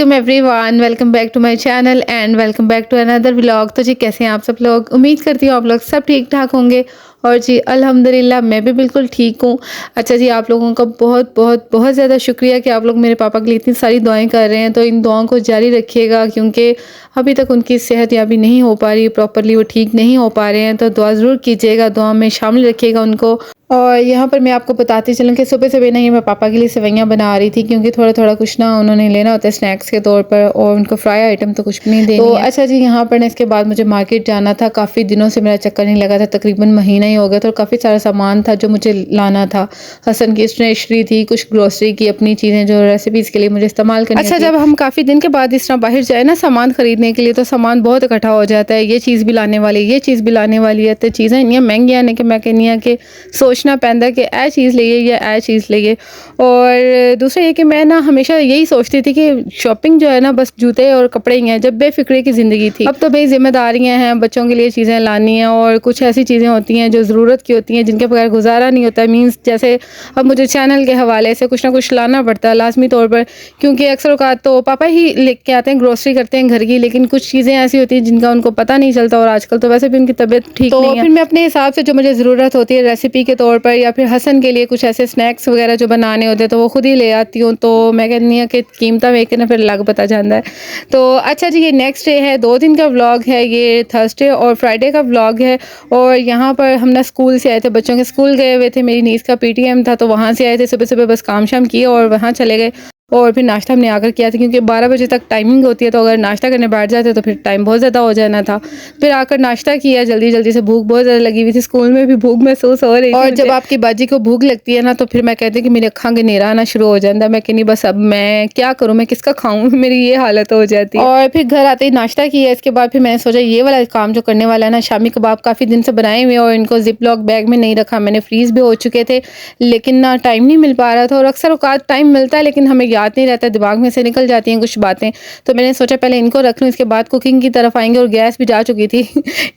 Welcome everyone, welcome back to my channel and welcome back to another vlog. तो जी कैसे हैं आप सब लोग? उम्मीद करती हूँ आप लोग सब ठीक ठाक होंगे। और जी अल्हम्दुलिल्लाह मैं भी बिल्कुल ठीक हूँ। अच्छा जी, आप लोगों का बहुत बहुत बहुत ज़्यादा शुक्रिया कि आप लोग मेरे पापा के लिए इतनी सारी दुआएं कर रहे हैं। तो इन दुआओं को जारी रखिएगा, क्योंकि अभी तक उनकी सेहत याबी नहीं हो पा रही, प्रॉपरली वो ठीक नहीं हो पा रहे हैं। तो दुआ ज़रूर कीजिएगा, दुआ में शामिल रखिएगा उनको। और यहाँ पर मैं आपको बताती चलूँ कि सुबह-सुबह ना ये मैं पापा के लिए सेवइयाँ बना रही थी, क्योंकि थोड़ा-थोड़ा कुछ ना उन्होंने लेना होता है स्नैक्स के तौर पर, और उनको फ्राई आइटम तो कुछ भी नहीं देनी है। तो अच्छा जी, यहाँ पर ना इसके बाद मुझे मार्केट जाना था। काफ़ी दिनों से मेरा चक्कर नहीं लगा था, तकरीबन महीना ही हो गया था, और काफ़ी सारा सामान था जो मुझे लाना था। हसन की स्टेशनरी थी, कुछ ग्रोसरी की अपनी चीज़ें जो रेसिपीज़ के लिए मुझे इस्तेमाल करनी थी। अच्छा, जब हम काफ़ी दिन के बाद इस तरह बाहर जाए ना सामान खरीदने के लिए, तो सामान बहुत इकट्ठा हो जाता है। ये चीज़ भी लाने वाली, ये चीज़ भी लाने वाली है, तो चीज़ें इतनी महंगियां ने कि मैं कहनी है कि सोचना पैंदा कि ए चीज़ लिए या ए चीज़ लिए। और दूसरा ये कि मैं ना हमेशा यही सोचती थी कि शॉपिंग जो है ना बस जूते और कपड़े ही हैं, जब बेफिक्रे की ज़िंदगी थी। अब तो भाई जिम्मेदारियां हैं, बच्चों के लिए चीज़ें लानी हैं, और कुछ ऐसी चीज़ें होती हैं जो ज़रूरत की होती हैं, जिनके बगैर गुजारा नहीं होता। मीन्स जैसे अब मुझे चैनल के हवाले से कुछ ना कुछ लाना पड़ता है लाजमी तौर पर, क्योंकि अक्सर औक़ात तो पापा ही लेके आते हैं, ग्रोसरी करते हैं घर की, लेकिन कुछ चीज़ें ऐसी होती हैं जिनका उनको पता नहीं चलता। और आजकल तो वैसे भी उनकी तबीयत ठीक नहीं है, तो फिर मैं अपने हिसाब से जो मुझे ज़रूरत होती है रेसिपी के तौर पर, या फिर हसन के लिए कुछ ऐसे स्नैक्स वगैरह जो बनाने होते हैं, तो वो खुद ही ले आती हूँ। तो मैं कहनी हूँ कि कीमत वेख के ना फिर लग पता जाता है। तो अच्छा जी, ये नेक्स्ट डे है, 2 दिन का व्लॉग है, ये थर्सडे और फ्राइडे का व्लॉग है। और यहाँ पर हम ना स्कूल से आए थे, बच्चों के स्कूल गए हुए थे, मेरी नीस का पीटीएम था, तो वहाँ से आए थे सुबह सुबह, बस काम शाम किए और वहाँ चले गए। और फिर नाश्ता हमने आकर किया था, क्योंकि 12 बजे तक टाइमिंग होती है, तो अगर नाश्ता करने बैठ जाते तो फिर टाइम बहुत ज़्यादा हो जाना था। फिर आकर नाश्ता किया जल्दी जल्दी से, भूख बहुत ज़्यादा लगी हुई थी, स्कूल में भी भूख महसूस हो रही थी। और जब आपकी बाजी को भूख लगती है ना, तो फिर मैं कहती हूँ कि मेरे अखां के नेरा आना शुरू हो जाता है। मैं कहनी बस अब मैं क्या करूँ, मैं किसका खाऊँ, मेरी ये हालत हो जाती है। और फिर घर आते ही नाश्ता किया, इसके बाद फिर मैंने सोचा ये वाला काम जो करने वाला है ना, शामी कबाब काफ़ी दिन से बनाए हुए, और इनको जिप लॉक बैग में नहीं रखा, मैंने फ्रीज़ भी हो चुके थे, लेकिन ना टाइम नहीं मिल पा रहा था। और अक्सर औक़ात टाइम मिलता है, लेकिन हमें याद नहीं रहता, दिमाग में से निकल जाती हैं कुछ बातें। तो मैंने सोचा पहले इनको रख लूँ, इसके बाद कुकिंग की तरफ आएंगे। और गैस भी जा चुकी थी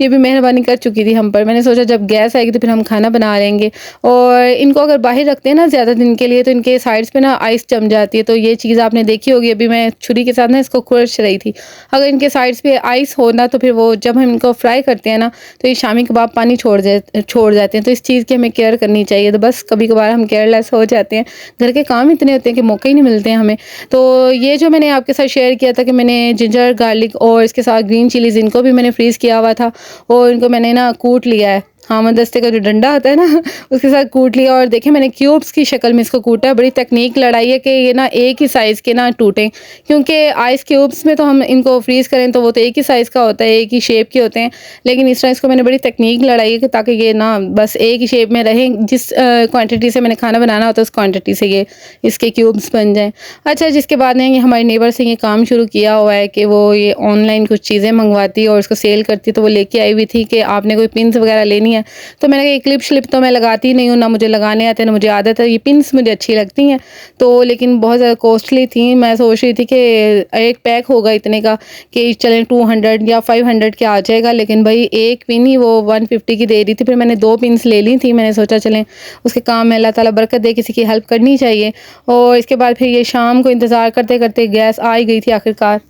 ये भी मेहरबानी कर चुकी थी हम पर। मैंने सोचा जब गैस आएगी तो फिर हम खाना बना लेंगे। और इनको अगर बाहर रखते हैं ना ज़्यादा दिन के लिए, तो इनके साइड्स पे ना आइस जम जाती है। तो ये चीज़ आपने देखी होगी, अभी मैं छुरी के साथ ना इसको खुरच रही थी। अगर इनके साइड्स पे आइस हो ना, तो फिर वो जब हम इनको फ्राई करते हैं ना, तो ये शामी कबाब पानी छोड़ जाते हैं। तो इस चीज़ की हमें केयर करनी चाहिए। तो बस कभी कभार हम केयरलेस हो जाते हैं, घर के काम इतने होते हैं कि मौके ही नहीं मिलते हैं हमें। तो ये जो मैंने आपके साथ शेयर किया था कि मैंने जिंजर गार्लिक और इसके साथ ग्रीन चिलीज़, इनको भी मैंने फ्रीज़ किया हुआ था, और इनको मैंने ना कूट लिया है। हामदस्ते का जो डंडा होता है ना उसके साथ कूट लिया। और देखिए मैंने क्यूब्स की शक्ल में इसको कूटा है। बड़ी तकनीक लड़ाई है कि ये ना एक ही साइज़ के ना टूटें, क्योंकि आइस क्यूब्स में तो हम इनको फ्रीज़ करें तो वो तो एक ही साइज़ का होता है, एक ही शेप के होते हैं। लेकिन इस तरह इसको मैंने बड़ी तकनीक लड़ाई है कि ताकि ये ना बस एक ही शेप में रहें, जिस क्वांटिटी से मैंने खाना बनाना होता है उस क्वांटिटी से ये इसके क्यूब्स बन जाएँ। अच्छा, जिसके बाद ने हमारे नेबर से ये काम शुरू किया हुआ है कि वो ये ऑनलाइन कुछ चीज़ें मंगवाती और उसको सेल करती। तो वो लेके आई हुई थी कि आपने कोई पिन्स वगैरह लेनी है। तो मैंने कहा क्लिप श्लिप तो मैं लगाती नहीं हूँ, ना मुझे लगाने आते, ना मुझे आदत है। ये पिन्स मुझे अच्छी लगती हैं, तो लेकिन बहुत ज़्यादा कॉस्टली थी। मैं सोच रही थी कि एक पैक होगा इतने का कि चलें 200 या 500 के आ जाएगा, लेकिन भाई एक पिन ही वो 150 की दे रही थी। फिर मैंने 2 पिन्स ले ली थी। मैंने सोचा चलें उसके काम में अल्लाह ताला बरकत दे, किसी की हेल्प करनी चाहिए। और इसके बाद फिर ये शाम को इंतज़ार करते करते गैस आ ही गई थी आखिरकार।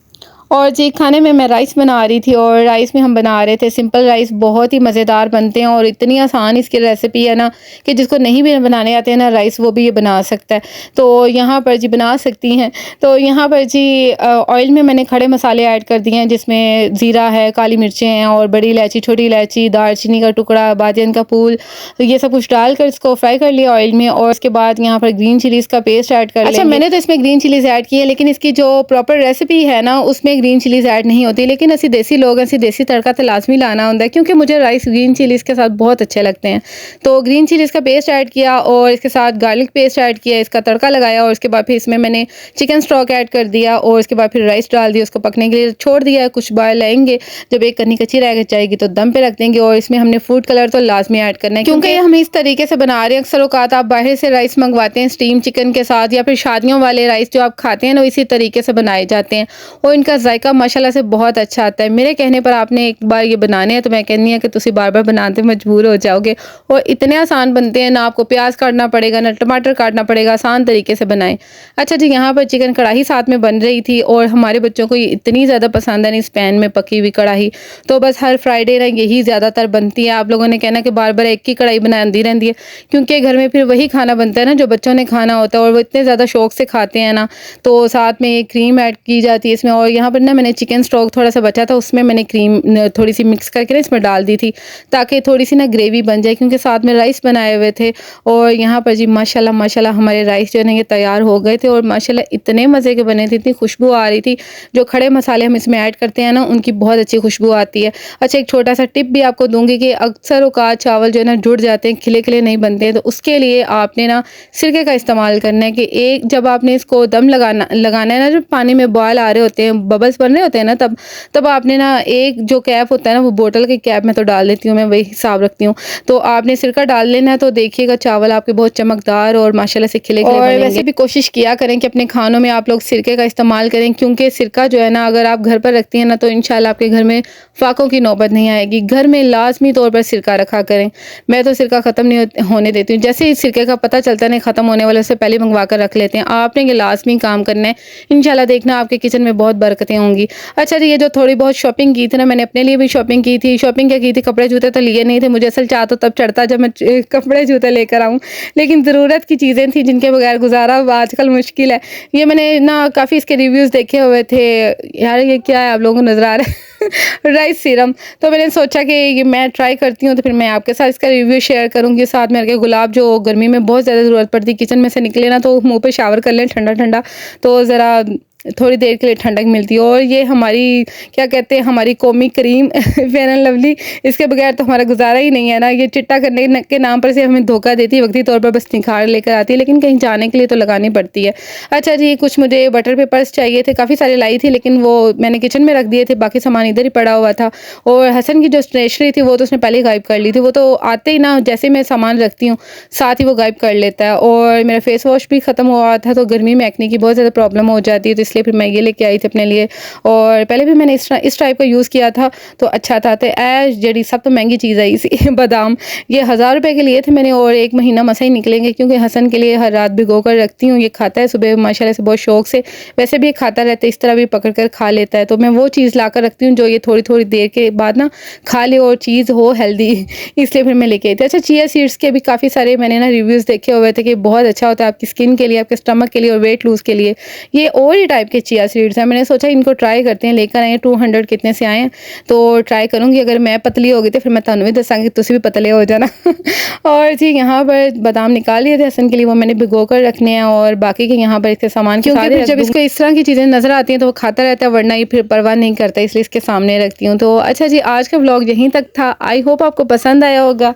और जी खाने में मैं राइस बना रही थी, और राइस में हम बना रहे थे सिंपल राइस। बहुत ही मज़ेदार बनते हैं, और इतनी आसान इसकी रेसिपी है ना कि जिसको नहीं भी बनाने आते हैं ना राइस, वो भी ये बना सकता है। तो यहाँ पर जी बना सकती हैं। तो यहाँ पर जी ऑयल में मैंने खड़े मसाले ऐड कर दिए हैं, जिसमें ज़ीरा है, काली मिर्चें हैं, और बड़ी इलायची, छोटी इलायची, दालचीनी का टुकड़ा, बादियन का फूल, तो ये सब कुछ डालकर इसको फ्राई कर लिया ऑयल में। और उसके बाद यहाँ पर ग्रीन चिलीज़ का पेस्ट ऐड कर लिया। अच्छा, मैंने तो इसमें ग्रीन चिलीज़ ऐड की है, लेकिन इसकी जो प्रॉपर रेसिपी है ना उसमें ग्रीन चिलीज़ ऐड नहीं होती। लेकिन असी देसी लोग हैं, देसी तड़का तो लाजमी लाना होता है, क्योंकि मुझे राइस ग्रीन चिलीज़ के साथ बहुत अच्छे लगते हैं। तो ग्रीन चिलीज़ का पेस्ट ऐड किया, और इसके साथ गार्लिक पेस्ट ऐड किया, इसका तड़का लगाया। और उसके बाद फिर इसमें मैंने चिकन स्टॉक ऐड कर दिया, और उसके बाद फिर राइस डाल दिया, उसको पकने के लिए छोड़ दिया। कुछ बॉयल आएंगे, जब एक कन्नी कच्ची रह जाएगी तो दम पे रख देंगे। और इसमें हमने फूड कलर तो लाजमी ऐड करना है, क्योंकि हम इस तरीके से बना रहे हैं। अक्सर औक़ात आप बाहर से राइस मंगवाते हैं स्टीम चिकन के साथ, या फिर शादियों वाले राइस जो आप खाते हैं ना इसी तरीके से बनाए जाते हैं, और इनका जायका माशाल्लाह से बहुत अच्छा आता है। मेरे कहने पर आपने एक बार ये बनाने हैं तो मैं कहनी है कि तुसी बार-बार बनाते मजबूर हो जाओगे और इतने आसान बनते हैं, ना आपको प्याज़ काटना पड़ेगा, ना टमाटर काटना पड़ेगा, आसान तरीके से बनाएँ। अच्छा जी, यहाँ पर चिकन कढ़ाई साथ में बन रही थी और हमारे बच्चों को ये इतनी ज़्यादा पसंद है ना इस पैन में पकी हुई कढ़ाई, तो बस हर फ्राइडे ना यही ज़्यादातर बनती है। आप लोगों ने कहना कि बार-बार एक ही कढ़ाई बनाती रहती है, क्योंकि घर में फिर वही खाना बनता है ना जो बच्चों ने खाना होता है और वो इतने ज़्यादा शौक से खाते हैं ना, तो साथ में क्रीम ऐड की जाती है इसमें। और यहाँ पर ना मैंने चिकन स्टॉक थोड़ा-सा बचा था, उसमें मैंने क्रीम थोड़ी-सी मिक्स करके ना इसमें डाल दी थी, ताकि थोड़ी-सी ना ग्रेवी बन जाए, क्योंकि साथ में राइस बनाए हुए थे। और यहाँ पर जी माशाल्लाह माशाल्लाह हमारे राइस जो है ना ये तैयार हो गए थे और माशाल्लाह इतने मज़े के बने थे, इतनी खुशबू आ रही थी। जो खड़े मसाले हम इसमें ऐड करते हैं ना उनकी बहुत अच्छी खुशबू आती है। अच्छा, एक छोटा-सा टिप भी आपको दूँगी कि अक्सर औक़ात चावल जो है ना जुड़ जाते हैं, खिले-खिले नहीं बनते हैं, तो उसके लिए आपने ना सिरके का इस्तेमाल करना है कि एक जब आपने इसको दम लगाना है ना, जब पानी में बॉयल आ रहे होते हैं, बबल्स बन रहे होते हैं ना, तब आपने ना एक जो कैप होता है ना, वो बोतल की कैप में तो डाल देती हूँ मैं, वही हिसाब रखती हूँ। तो आपने सिरका डाल लेना है, तो देखिएगा चावल आपके बहुत चमकदार और माशाल्लाह से खिले-खिले बनेंगे। और वैसे भी कोशिश किया करें कि अपने खानों में आप लोग सिरके का इस्तेमाल करें, क्योंकि सिरका जो है ना अगर आप घर पर रखती हैं ना तो इंशाल्लाह आपके घर में फाकों की नौबत नहीं आएगी। घर में लाज़मी तौर पर सिरका रखा करें। मैं तो सिरका ख़त्म नहीं होने देती हूँ। जैसे ही सिरके का पता चलता है ना ख़त्म होने वाला, उससे पहले मंगवा कर रख लेते हैं। आपने ये लाज़मी काम करना है। इंशाल्लाह देखना आपके किचन में बहुत बरकतें होंगी। अच्छा जी, ये जो थोड़ी बहुत शॉपिंग की थी ना, मैंने अपने लिए भी शॉपिंग की थी। शॉपिंग क्या की थी, कपड़े जूते तो लिए नहीं थे। मुझे असल चाह तो तब चढ़ता जब मैं कपड़े जूते लेकर आऊँ, लेकिन ज़रूरत की चीज़ें थी जिनके बगैर गुज़ारा आजकल मुश्किल है। ये मैंने ना काफ़ी इसके रिव्यूज़ देखे हुए थे। यार ये क्या है, आप लोगों को नज़र आ रहा है राइस सीरम। तो मैंने सोचा कि ये मैं ट्राई करती हूँ तो फिर मैं आपके साथ इसका रिव्यू शेयर करूँगी। साथ में के गुलाब जो गर्मी में बहुत ज़्यादा ज़रूरत पड़ती है, किचन में से निकले ना तो मुँह पे शावर कर लें ठंडा-ठंडा, तो ज़रा थोड़ी देर के लिए ठंडक मिलती है। और ये हमारी क्या कहते हैं, हमारी कौमी क्रीम फेयर एंड लवली, इसके बगैर तो हमारा गुजारा ही नहीं है ना। ये चिट्टा करने के नाम पर से हमें धोखा देती है, वक्ती तौर पर बस निखार लेकर आती है, लेकिन कहीं जाने के लिए तो लगानी पड़ती है। अच्छा जी, कुछ मुझे बटर पेपर्स चाहिए थे, काफ़ी सारे लाई थी, लेकिन वो मैंने किचन में रख दिए थे, बाकी सामान इधर ही पड़ा हुआ था। और हसन की जो स्टेशनरी थी वो तो उसने पहले ही गायब कर ली थी। वो तो आते ही ना जैसे मैं सामान रखती हूँ साथ ही वो गायब कर लेता है। और मेरा फेस वॉश भी ख़त्म हुआ था, तो गर्मी में एक्ने की बहुत ज़्यादा प्रॉब्लम हो जाती है, तो इसलिए फिर मैं ये लेके आई थी अपने लिए। और पहले भी मैंने इस टाइप का यूज़ किया था तो अच्छा था। तो जड़ी सब तो महंगी चीज़ आई सी बादाम, ये 1000 रुपए के लिए थे मैंने, और 1 महीना मसा ही निकलेंगे, क्योंकि हसन के लिए हर रात भिगो कर रखती हूँ। ये खाता है सुबह माशाल्लाह से बहुत शौक से, वैसे भी ये खाता रहता है, इस तरह भी पकड़ कर खा लेता है। तो मैं वो चीज़ ला कर रखती हूँ जो ये थोड़ी-थोड़ी देर के बाद ना खा ले और चीज़ हो हेल्दी इसलिए फिर मैं लेके आई थी। अच्छा, चिया सीड्स के भी काफ़ी सारे मैंने ना रिव्यूज़ देखे हुए थे कि बहुत अच्छा होता है आपकी स्किन के लिए, आपके स्टमक के लिए और वेट लूज़ के लिए। ये और ही टाइप के चिया सीड्स हैं। मैंने सोचा इनको ट्राई करते हैं, लेकर आए 200 कितने से आए हैं, तो ट्राई करूँगी। अगर मैं पतली हो गई तो फिर मैं तुहानू भी दसांगी, तुसी भी पतले हो जाना और जी यहाँ पर बादाम निकाल लिए थे हसन के लिए, वो मैंने भिगो कर रखने हैं, और बाकी के यहाँ पर इसके सामान, क्योंकि फिर जब इसको इस तरह की चीज़ें नज़र आती हैं तो वो खाता रहता है, वरना ये फिर परवाह नहीं करता, इसलिए इसके सामने रखती हूँ। तो अच्छा जी, आज का व्लॉग यहीं तक था। आई होप आपको पसंद आया होगा।